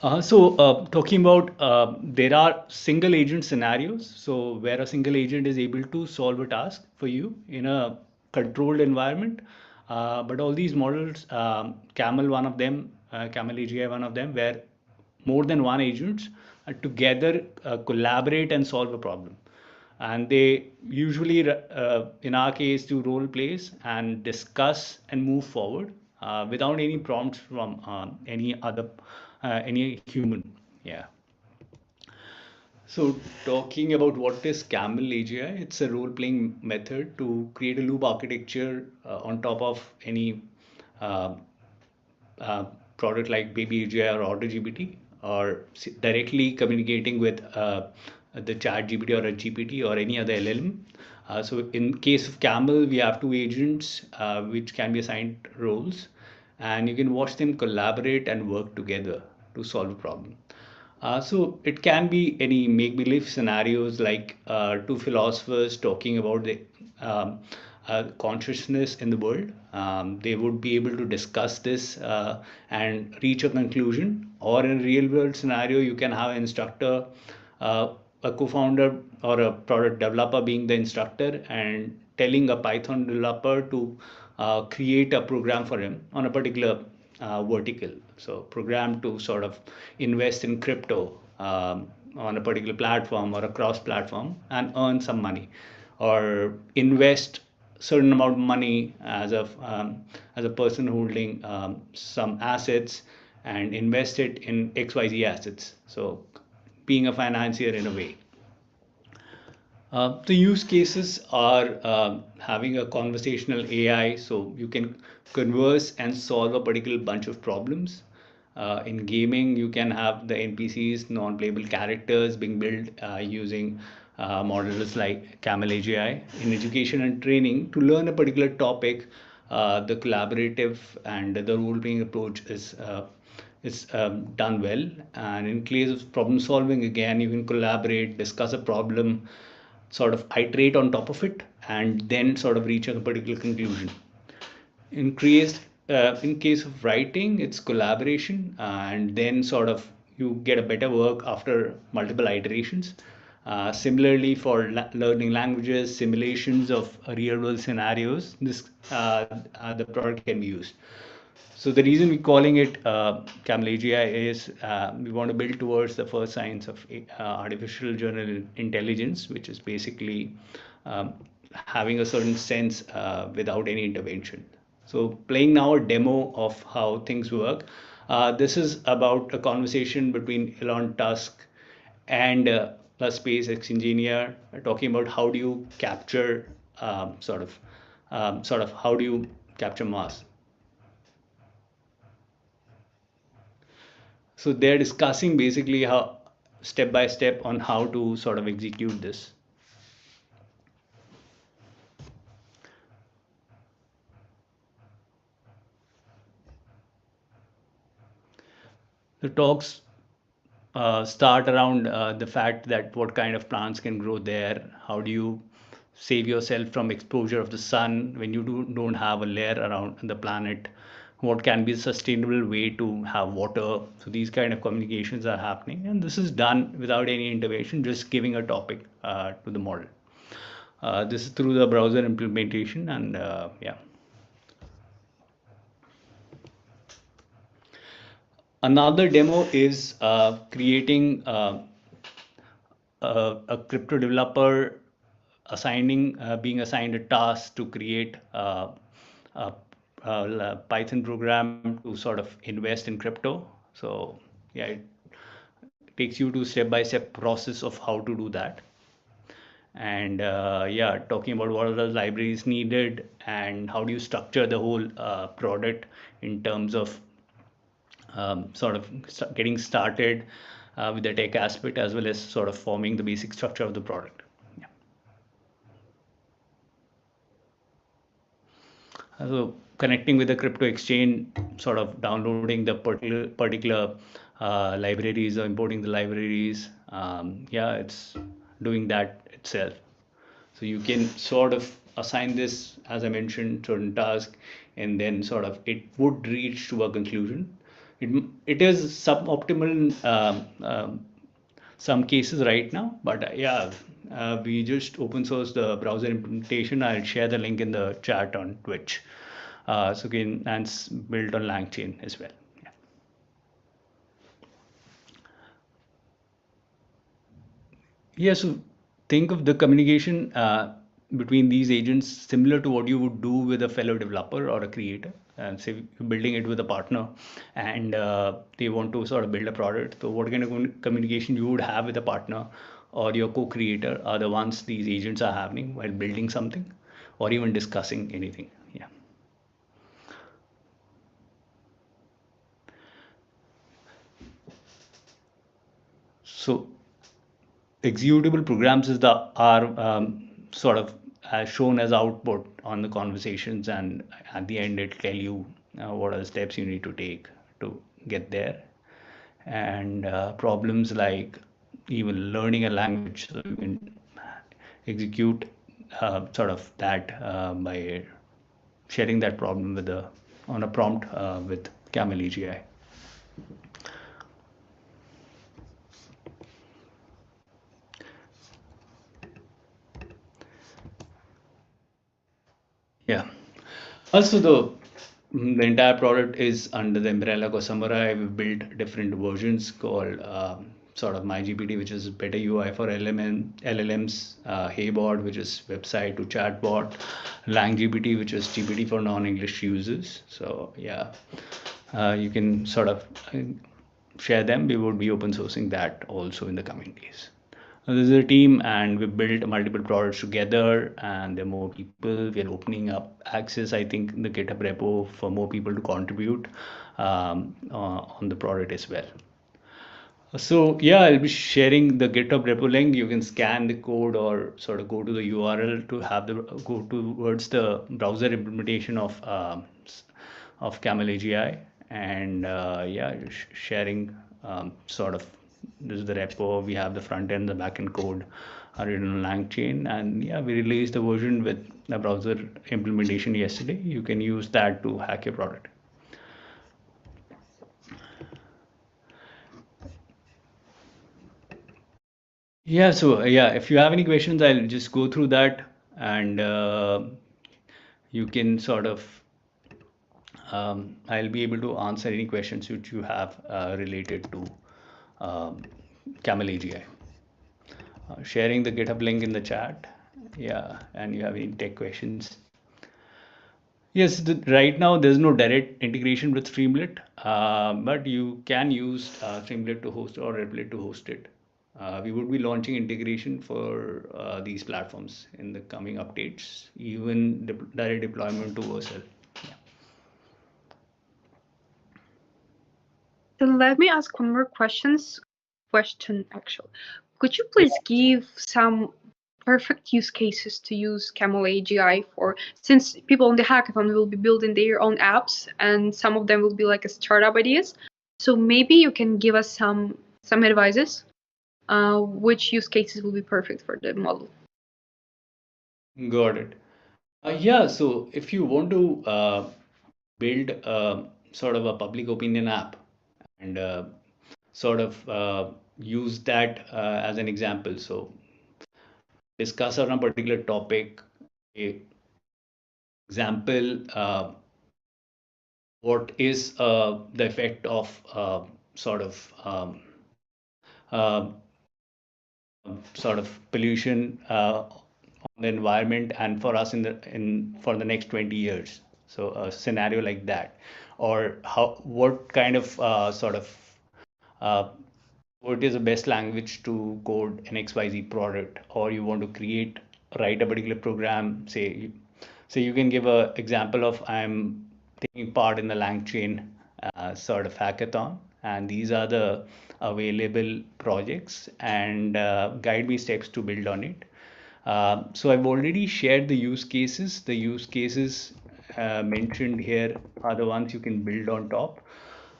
Talking about, there are single agent scenarios. So where a single agent is able to solve a task for you in a controlled environment. But all these models, Camel one of them, Camel AGI one of them, where more than one agents together collaborate and solve a problem. And they usually, in our case, do role plays and discuss and move forward without any prompts from any human. Yeah. So talking about what is Camel AGI, it's a role-playing method to create a loop architecture on top of any uh, product like Baby AGI or AutoGPT, or directly communicating with the chat GPT or a GPT or any other LLM. So in case of Camel, we have 2 agents which can be assigned roles, and you can watch them collaborate and work together to solve a problem. So it can be any make-believe scenarios, like 2 philosophers talking about the consciousness in the world. They would be able to discuss this and reach a conclusion. Or in a real-world scenario, you can have an instructor, a co-founder or a product developer being the instructor and telling a Python developer to create a program for him on a particular vertical. So program to sort of invest in crypto on a particular platform or a cross platform and earn some money, or invest certain amount of money as a person holding some assets and invest it in XYZ assets. So being a financier in a way. The use cases are having a conversational AI, so you can converse and solve a particular bunch of problems. In gaming, you can have the NPCs, non-playable characters, being built using models like Camel AGI. In education and training, to learn a particular topic, the collaborative and the role-playing approach is done well. And in case of problem solving, again, you can collaborate, discuss a problem, sort of iterate on top of it, and then sort of reach a particular conclusion. In in case of writing, it's collaboration, and then sort of you get a better work after multiple iterations. Similarly, for learning languages, simulations of real-world scenarios, the product can be used. So the reason we're calling it Camel AGI is we want to build towards the first science of artificial general intelligence, which is basically having a certain sense without any intervention. So playing now a demo of how things work. This is about a conversation between Elon Musk and a SpaceX engineer talking about how do you capture how do you capture mass. So they're discussing basically how step by step on how to sort of execute this. The talks start around the fact that what kind of plants can grow there, how do you save yourself from exposure of the sun when you don't have a layer around the planet, what can be a sustainable way to have water. So these kind of communications are happening, and this is done without any intervention, just giving a topic to the model. This is through the browser implementation, and yeah. Another demo is creating a crypto developer being assigned a task to create a Python program to sort of invest in crypto. So yeah, it takes you to step-by-step process of how to do that. And yeah, talking about what are the libraries needed and how do you structure the whole product in terms of sort of getting started with the tech aspect, as well as sort of forming the basic structure of the product. Yeah. So connecting with the crypto exchange, sort of downloading the particular libraries or importing the libraries. Yeah, it's doing that itself. So you can sort of assign this, as I mentioned, certain task, and then sort of it would reach to a conclusion. It is suboptimal some cases right now, but yeah, we just open source the browser implementation. I'll share the link in the chat on Twitch. So again, and it's built on LangChain as well. Yeah. Yeah, so think of the communication between these agents similar to what you would do with a fellow developer or a creator. And say you're building it with a partner, and they want to sort of build a product. So what kind of communication you would have with a partner or your co-creator are the ones these agents are having while building something or even discussing anything. Yeah. So executable programs are sort of shown as output on the conversations, and at the end it'll tell you what are the steps you need to take to get there. And problems like even learning a language, so you can execute sort of that by sharing that problem with on a prompt with Camel AGI. Yeah. Also, the entire product is under the umbrella called Samurai. We've built different versions called sort of MyGPT, which is better UI for LLMs, Heyboard, which is website to chatbot, LangGPT, which is GPT for non-English users. So yeah, you can sort of share them. We would be open sourcing that also in the coming days. This is a team, and we built multiple products together, and there are more people. We are opening up access, I think, in the GitHub repo for more people to contribute on the product as well. So yeah, I'll be sharing the GitHub repo link. You can scan the code or sort of go to the URL to have go towards the browser implementation of Camel AGI, and yeah, sharing sort of. This is the repo. We have the front end, the backend code are written on LangChain, and yeah, we released the version with the browser implementation yesterday. You can use that to hack your product. Yeah, so yeah, if you have any questions, I'll just go through that, and you can sort of I'll be able to answer any questions which you have related to Camel AGI. Sharing the GitHub link in the chat. Yeah, and you have any tech questions? Yes, right now there's no direct integration with Streamlit, but you can use Streamlit to host or Replit to host it. We would be launching integration for these platforms in the coming updates, even direct deployment to Vercel. Then let me ask one more question actually. Could you please give some perfect use cases to use Camel AGI for, since people on the hackathon will be building their own apps and some of them will be like a startup ideas. So maybe you can give us some advices, which use cases will be perfect for the model. Got it. Yeah, so if you want to build sort of a public opinion app and sort of use that as an example, so discuss on a particular topic, example, what is the effect of sort of uh, sort of pollution on the environment and for us for the next 20 years. So a scenario like that, or what kind of sort of what is the best language to code an XYZ product, or you want to write a particular program. Say you can give an example of I'm taking part in the LangChain sort of hackathon, and these are the available projects, and guide me steps to build on it. So I've already shared the use cases. The use cases mentioned here are the ones you can build on top.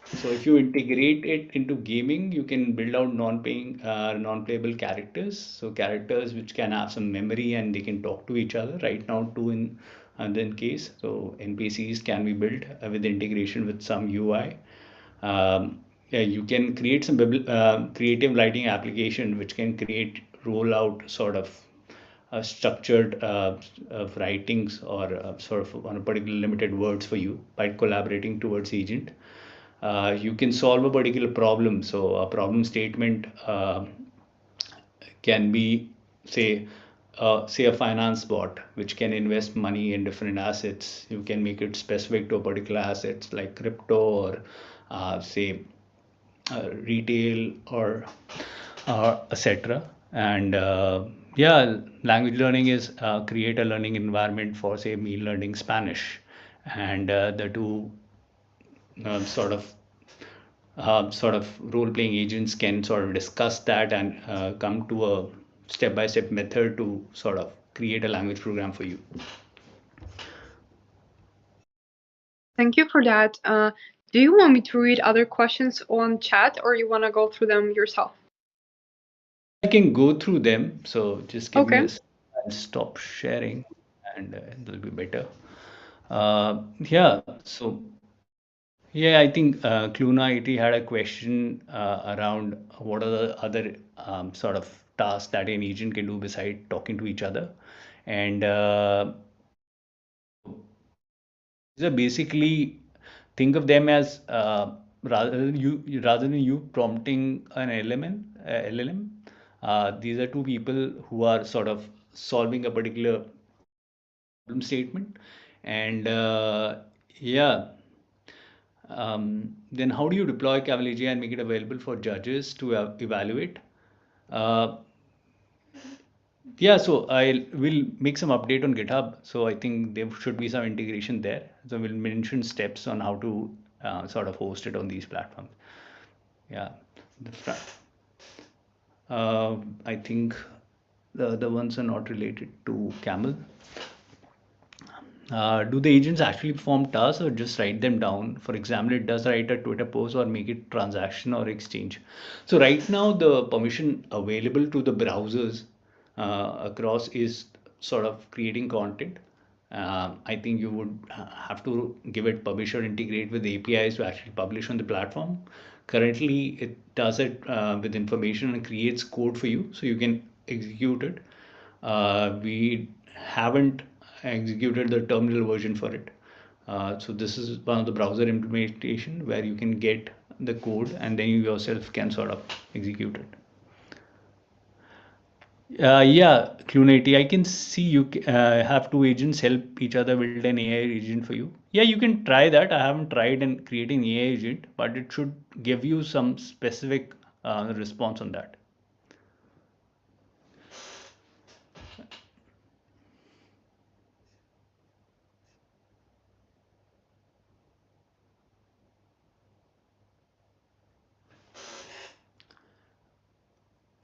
So if you integrate it into gaming, you can build out non-playable characters. So characters which can have some memory and they can talk to each other. Right now, two in then case. So NPCs can be built with integration with some UI. Yeah, you can create some creative writing application which can create rollout sort of structured writings or sort of on a particular limited words for you by collaborating towards agent. You can solve a particular problem. So a problem statement can be, say a finance bot which can invest money in different assets. You can make it specific to a particular assets like crypto or say retail or etc. And yeah, language learning is create a learning environment for say me learning Spanish, and the two sort of role-playing agents can sort of discuss that and come to a step-by-step method to sort of create a language program for you. Thank you for that. Do you want me to read other questions on chat, or you want to go through them yourself? I can go through them. So just give me a second and stop sharing, and it'll be better. Yeah. So yeah, I think Cluna IT had a question around what are the other sort of tasks that an agent can do beside talking to each other, and these are basically, think of them as rather than you prompting an LLM. These are two people who are sort of solving a particular problem statement, and yeah. Then how do you deploy Camel AGI and make it available for judges to evaluate? Yeah, so I will make some update on GitHub. So I think there should be some integration there. So we'll mention steps on how to sort of host it on these platforms. Yeah, I think the other ones are not related to Camel. Do the agents actually perform tasks or just write them down? For example, it does write a Twitter post or make it transaction or exchange. So right now the permission available to the browsers across is sort of creating content, I think you would have to give it publish or integrate with APIs to actually publish on the platform. Currently, it does it with information and creates code for you, so you can execute it. We haven't executed the terminal version for it. So this is one of the browser implementation where you can get the code and then you yourself can sort of execute it. Yeah, Clunity, I can see you have two agents help each other build an AI agent for you. Yeah, you can try that. I haven't tried in creating AI agent, but it should give you some specific response on that.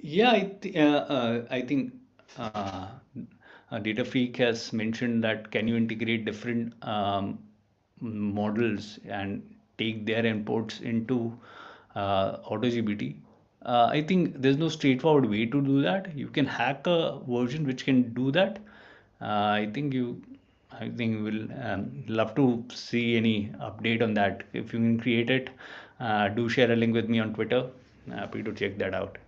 Yeah, I think Data Freak has mentioned that can you integrate different models and take their inputs into AutoGPT. I think there's no straightforward way to do that. You can hack a version which can do that. I think we'll love to see any update on that. If you can create it, do share a link with me on Twitter. Happy to check that out.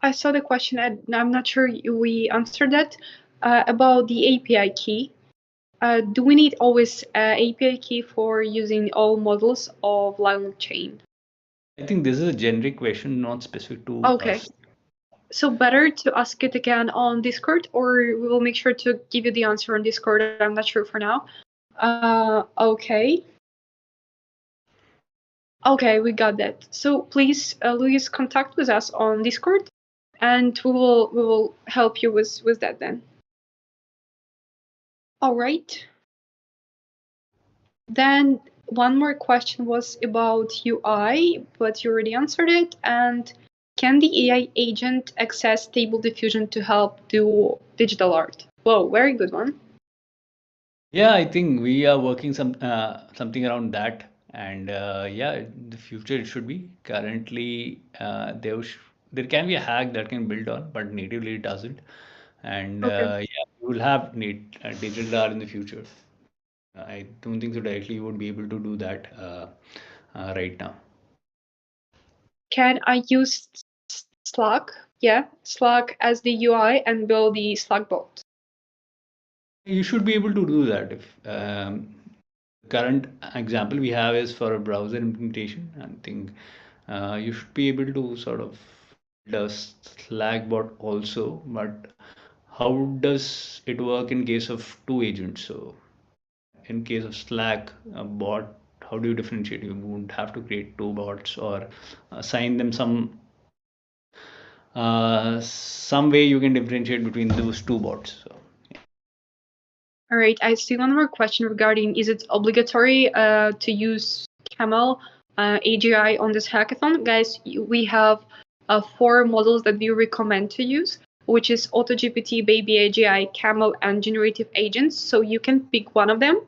I saw the question, and I'm not sure we answered that about the API key. Do we need always API key for using all models of LangChain? I think this is a generic question, not specific to Okay. us. So better to ask it again on Discord, or we will make sure to give you the answer on Discord. I'm not sure for now. Okay. Okay, we got that. So please, Luis, contact with us on Discord, and we will help you with that then. All right. Then one more question was about UI, but you already answered it. And can the AI agent access Stable Diffusion to help do digital art? Whoa, very good one. Yeah, I think we are working something around that, and yeah, in the future it should be. Currently, there can be a hack that can build on, but natively it doesn't. And Okay. yeah, you will have digital art in the future. I don't think so directly you would be able to do that right now. Can I use Slack? Yeah, Slack as the UI and build the Slack bot. You should be able to do that. If current example we have is for a browser implementation, I think you should be able to sort of build a Slack bot also. But how does it work in case of two agents? So in case of Slack, a bot, how do you differentiate? You won't have to create two bots or assign them some way you can differentiate between those two bots. So. All right, I see one more question regarding, is it obligatory to use Camel AGI on this hackathon? Guys, we have 4 models that we recommend to use, which is AutoGPT, Baby AGI, Camel, and Generative Agents. So you can pick one of them.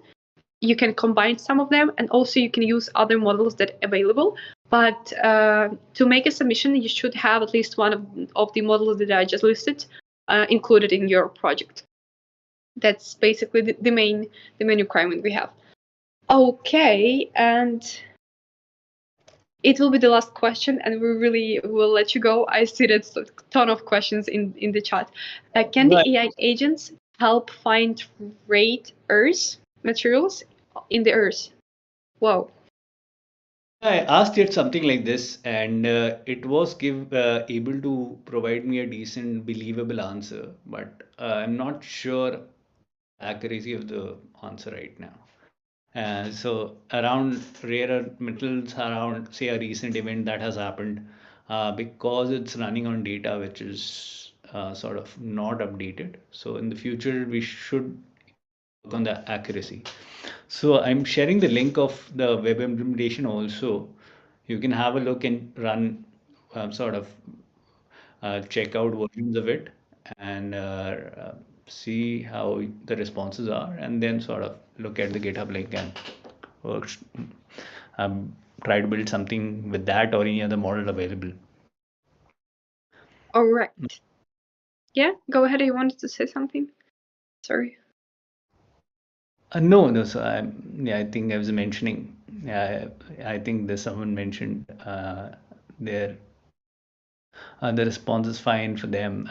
You can combine some of them, and also you can use other models that are available. But to make a submission, you should have at least one of the models that I just listed included in your project. That's basically the main requirement we have. Okay, and it will be the last question, and we really will let you go. I see that's a ton of questions in the chat. Can the AI agents help find rare earth materials in the earth? Whoa. I asked it something like this, and it was able to provide me a decent, believable answer, but I'm not sure accuracy of the answer right now. So around rare metals, around say a recent event that has happened, because it's running on data which is sort of not updated. So in the future, we should work on the accuracy. So I'm sharing the link of the web implementation also. You can have a look and run sort of check out versions of it and see how the responses are, and then sort of look at the GitHub link and works. try to build something with that or any other model available. All right. Yeah, go ahead. You wanted to say something? Sorry. No. So I think I was mentioning. I think there's someone mentioned their the response is fine for them.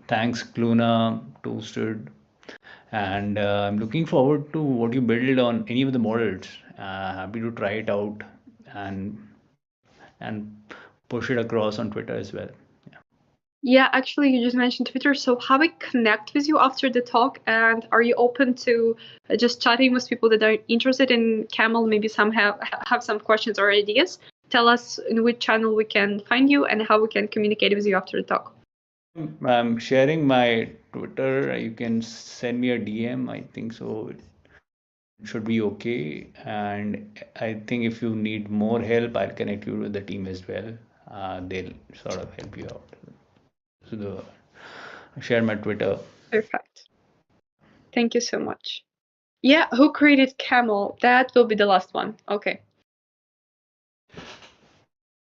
Thanks, Luna, Toasted, and I'm looking forward to what you build on any of the models. Happy to try it out and push it across on Twitter as well. Yeah, actually, you just mentioned Twitter. So how we connect with you after the talk, and are you open to just chatting with people that are interested in Camel? Maybe some have some questions or ideas. Tell us in which channel we can find you and how we can communicate with you after the talk. I'm sharing my Twitter. You can send me a DM. I think so. It should be okay. And I think if you need more help, I'll connect you with the team as well. They'll sort of help you out. So share my Twitter. Perfect. Thank you so much. Yeah, who created Camel? That will be the last one. Okay.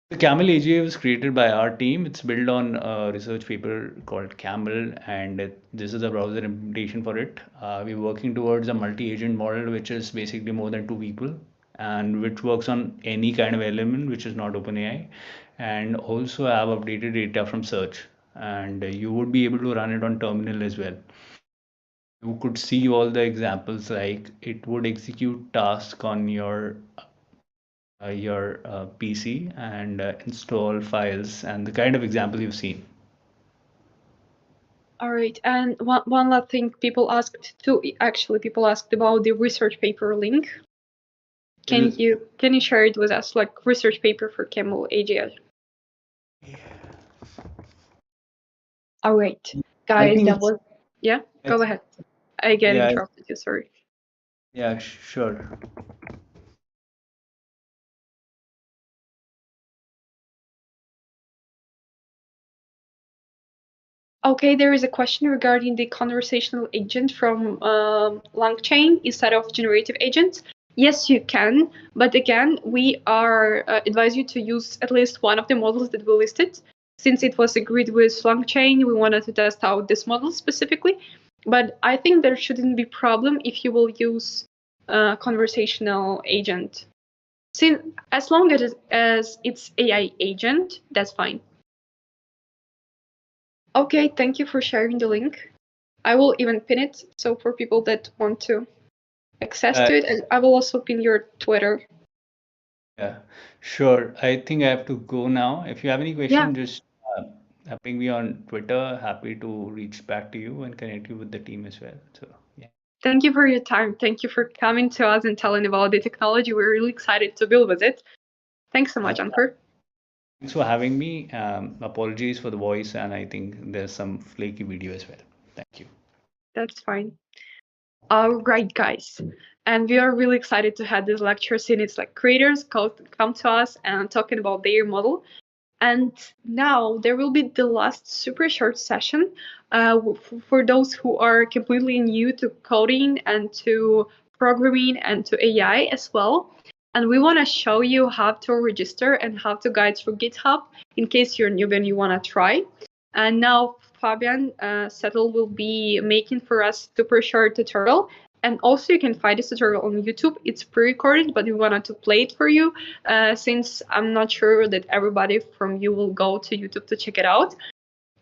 The Camel AGI was created by our team. It's built on a research paper called Camel, and this is a browser implementation for it. We're working towards a multi-agent model, which is basically more than 2 people, and which works on any kind of element which is not OpenAI, and also have updated data from search. And you would be able to run it on terminal as well. You could see all the examples, like it would execute tasks on your PC and install files and the kind of example you've seen. All right, and one last thing people asked too. Actually, people asked about the research paper link. Can you share it with us, like research paper for Camel AGI? Yeah. All right, guys, that was Go ahead. I again interrupted you. Sorry. Yeah, sure. Okay, there is a question regarding the conversational agent from LangChain instead of generative agents. Yes, you can, but again, we are advise you to use at least one of the models that we listed. Since it was agreed with LangChain, we wanted to test out this model specifically. But I think there shouldn't be problem if you will use conversational agent. Since as long as it's AI agent, that's fine. Okay, thank you for sharing the link. I will even pin it, so for people that want to access to it, and I will also pin your Twitter. Yeah, sure. I think I have to go now. If you have any question, just ping me on Twitter. Happy to reach back to you and connect you with the team as well. So yeah. Thank you for your time. Thank you for coming to us and telling about the technology. We're really excited to build with it. Thanks so much, Ankur. Thanks for having me. Apologies for the voice, and I think there's some flaky video as well. Thank you. That's fine. All right, guys. And we are really excited to have this lecture since it's like creators come to us and talking about their model. And now there will be the last super short session for those who are completely new to coding and to programming and to AI as well. And we want to show you how to register and how to guide through GitHub in case you're new and you want to try. And now Fabian Settle will be making for us super short tutorial. And also you can find this tutorial on YouTube. It's pre-recorded, but we wanted to play it for you since I'm not sure that everybody from you will go to YouTube to check it out.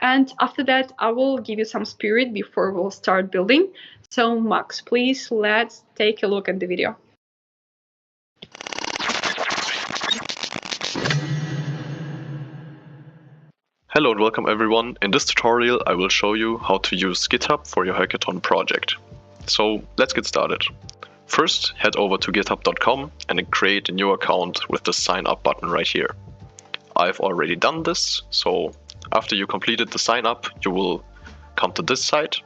And after that, I will give you some spirit before we'll start building. So Max, please, let's take a look at the video. Hello and welcome everyone. In this tutorial I will show you how to use GitHub for your Hackathon project. So let's get started. First, head over to github.com and create a new account with the sign up button right here. I've already done this, so after you completed the sign up, you will come to this site.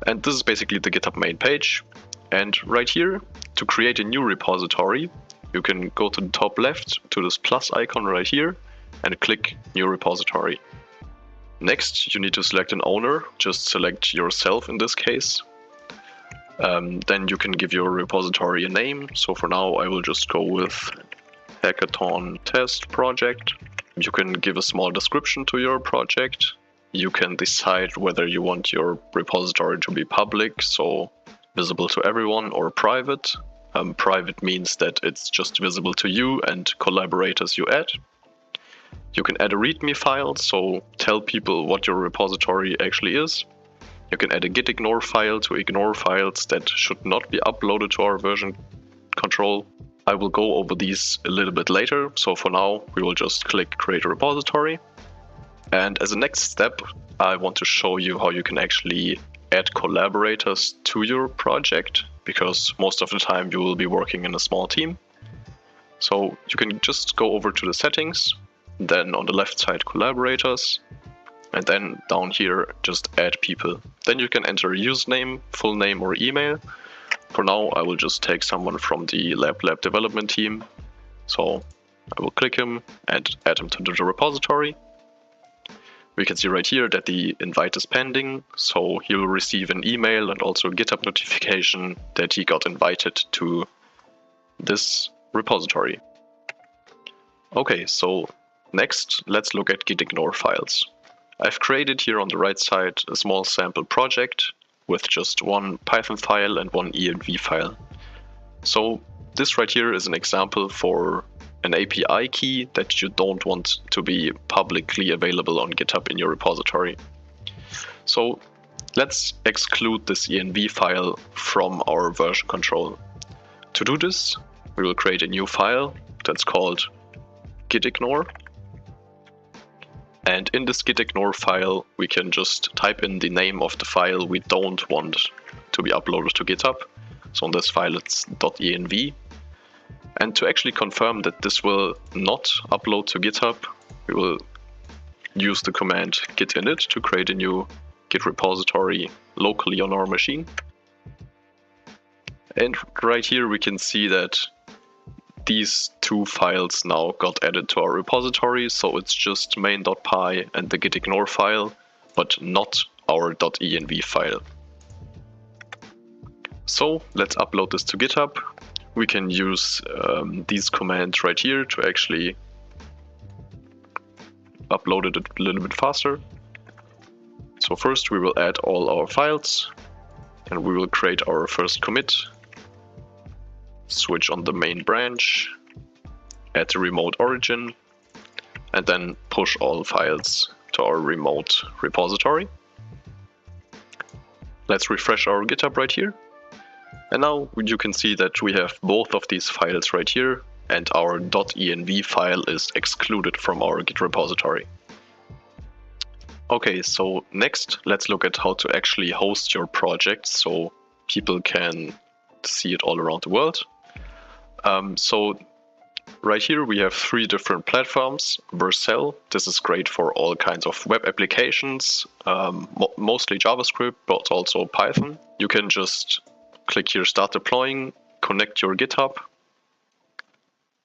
And this is basically the GitHub main page. And right here, to create a new repository, you can go to the top left to this plus icon right here and click New Repository. Next, you need to select an owner. Just select yourself in this case. Then you can give your repository a name. So for now, I will just go with hackathon test project. You can give a small description to your project. You can decide whether you want your repository to be public, so visible to everyone, or private. Private means that it's just visible to you and collaborators you add. You can add a README file, so tell people what your repository actually is. You can add a git ignore file to ignore files that should not be uploaded to our version control. I will go over these a little bit later, so for now we will just click create a repository. And as a next step, I want to show you how you can actually add collaborators to your project, because most of the time you will be working in a small team. So you can just go over to the settings, then on the left side collaborators, and then down here just add people. Then you can enter a username, full name or email. For now I will just take someone from the lab development team. So I will click him and add him to the repository. We can see right here that the invite is pending, so he will receive an email and also a GitHub notification that he got invited to this repository. Okay, so next let's look at git ignore files. I've created here on the right side a small sample project with just one Python file and one env file. So this right here is an example for an API key that you don't want to be publicly available on GitHub in your repository. So let's exclude this env file from our version control. To do this, we will create a new file that's called gitignore. And in this gitignore file, we can just type in the name of the file we don't want to be uploaded to GitHub. So on this file, it's .env. And to actually confirm that this will not upload to GitHub, we will use the command git init to create a new Git repository locally on our machine. And right here we can see that these two files now got added to our repository, so it's just main.py and the gitignore file, but not our .env file. So let's upload this to GitHub. We can use these commands right here to actually upload it a little bit faster. So first we will add all our files and we will create our first commit, switch on the main branch, add the remote origin, and then push all files to our remote repository. Let's refresh our GitHub right here. And now you can see that we have both of these files right here, and our .env file is excluded from our Git repository. Okay, so next let's look at how to actually host your project so people can see it all around the world. So right here we have three different platforms. Vercel, this is great for all kinds of web applications, mostly JavaScript, but also Python. You can just click here start deploying, connect your GitHub,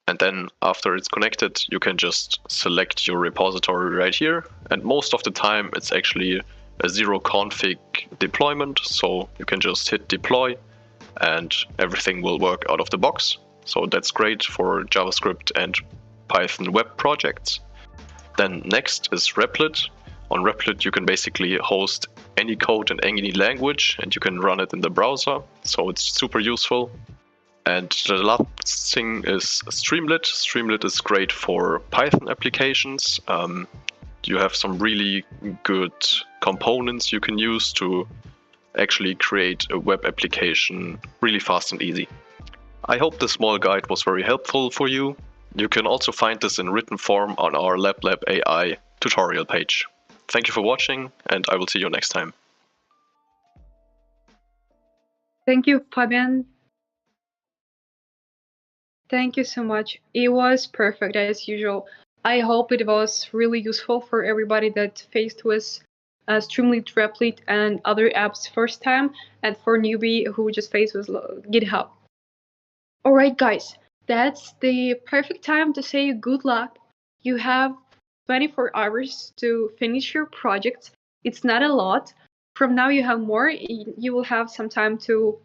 and then after it's connected you can just select your repository right here, and most of the time it's actually a zero config deployment, so you can just hit deploy and everything will work out of the box. So that's great for JavaScript and Python web projects. Then next is Replit. On Replit you can basically host any code in any language and you can run it in the browser, so it's super useful. And the last thing is Streamlit. Streamlit is great for Python applications. You have some really good components you can use to actually create a web application really fast and easy. I hope this small guide was very helpful for you. You can also find this in written form on our LabLab AI tutorial page. Thank you for watching, and I will see you next time. Thank you, Fabian. Thank you so much. It was perfect as usual. I hope it was really useful for everybody that faced with Streamlit, Replit, and other apps first time, and for newbie who just faced with GitHub. Alright guys, that's the perfect time to say good luck. You have 24 hours to finish your project. It's not a lot. From now you have more. You will have some time to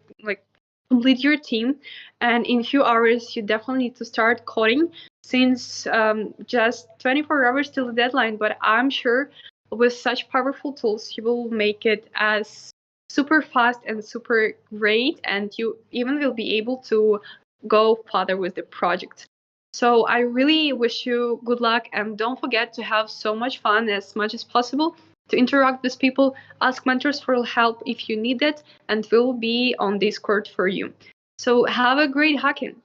complete your team, and in a few hours you definitely need to start coding. since just 24 hours till the deadline, but I'm sure with such powerful tools, you will make it as super fast and super great, and you even will be able to go further with the project. So I really wish you good luck, and don't forget to have so much fun as much as possible, to interact with people, ask mentors for help if you need it, and we'll be on Discord for you. So have a great hacking.